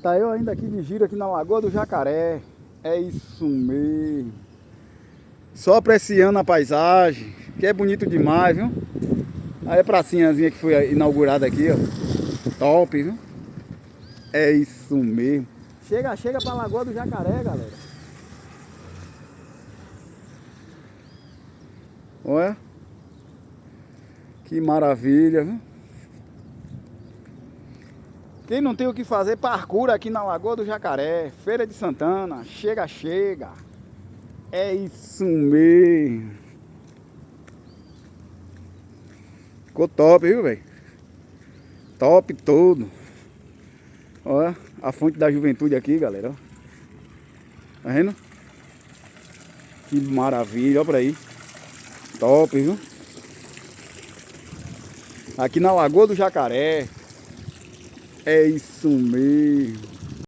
Tá eu ainda aqui de giro aqui na Lagoa do Jacaré. É isso mesmo. Só apreciando a paisagem, que é bonito demais, viu? Aí a pracinhazinha que foi inaugurada aqui, ó. Top, viu? É isso mesmo. Chega pra Lagoa do Jacaré, galera. Olha. Que maravilha, viu? Quem não tem o que fazer, parkour aqui na Lagoa do Jacaré, Feira de Santana, chega. É isso mesmo. Ficou top, viu, velho? Top todo. Olha a fonte da juventude aqui, galera. Tá vendo? Que maravilha, olha pra aí. Top, viu? Aqui na Lagoa do Jacaré. É isso mesmo.